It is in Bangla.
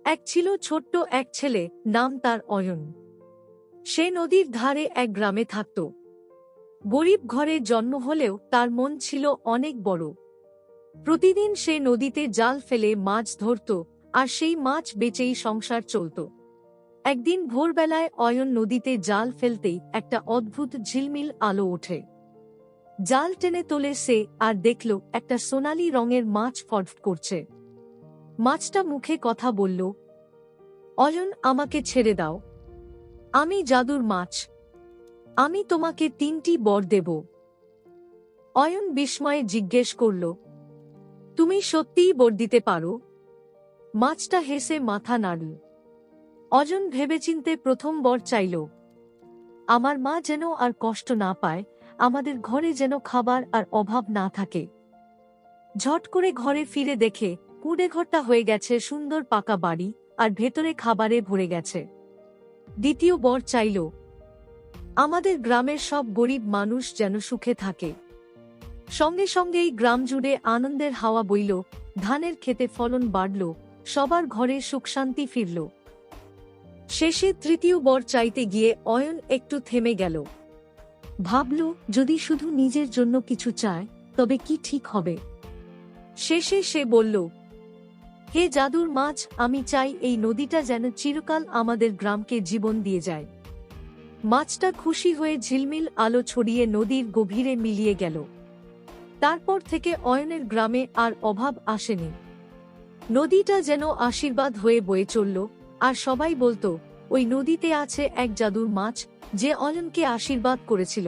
এক ছিল ছোট্ট এক ছেলে, নাম তার অয়ন। সে নদীর ধারে এক গ্রামে থাকত। গরিব ঘরে জন্ম হলেও তার মন ছিল অনেক বড়। প্রতিদিন সে নদীতে জাল ফেলে মাছ ধরত, আর সেই মাছ বেচেই সংসার চলত। একদিন ভোরবেলায় অয়ন নদীতে জাল ফেলতেই একটা অদ্ভুত ঝিলমিল আলো ওঠে। জাল টেনে তোলে সে, আর দেখল একটা সোনালী রঙের মাছ ফটফট করছে। মাছটা মুখে কথা বলল, অয়ন, আমাকে ছেড়ে দাও। আমি জাদুর মাছ। আমি তোমাকে 3টি বর দেব। অয়ন বিস্ময়ে জিজ্ঞেস করল, তুমি সত্যিই বর দিতে পারো? মাছটা হেসে মাথা নাড়ল। অয়ন ভেবেচিন্তে প্রথম বর চাইল, আমার মা যেন আর কষ্ট না পায়, আমাদের ঘরে যেন খাবার আর অভাব না থাকে। ঝট করে ঘরে ফিরে দেখে কুঁড়ে ঘরটা হয়ে গেছে সুন্দর পাকা বাড়ি, আর ভেতরে খাবারে ভরে গেছে। দ্বিতীয় বর চাইল, আমাদের গ্রামের সব গরিব মানুষ যেন সুখে থাকে। সঙ্গে সঙ্গেই গ্রাম জুড়ে আনন্দের হাওয়া বইল, ধানের ক্ষেতে ফলন বাড়ল, সবার ঘরে সুখ শান্তি ফিরল। শেষে তৃতীয় বর চাইতে গিয়ে অয়ন একটু থেমে গেল। ভাবল, যদি শুধু নিজের জন্য কিছু চায় তবে কি ঠিক হবে? শেষে সে বলল, হে জাদুর মাছ, আমি চাই এই নদীটা যেন চিরকাল আমাদের গ্রামকে জীবন দিয়ে যায়। মাছটা খুশি হয়ে ঝিলমিল আলো ছড়িয়ে নদীর গভীরে মিলিয়ে গেল। তারপর থেকে অয়নের গ্রামে আর অভাব আসেনি। নদীটা যেন আশীর্বাদ হয়ে বয়ে চলল, আর সবাই বলতো, ওই নদীতে আছে এক জাদুর মাছ, যে অয়নকে আশীর্বাদ করেছিল।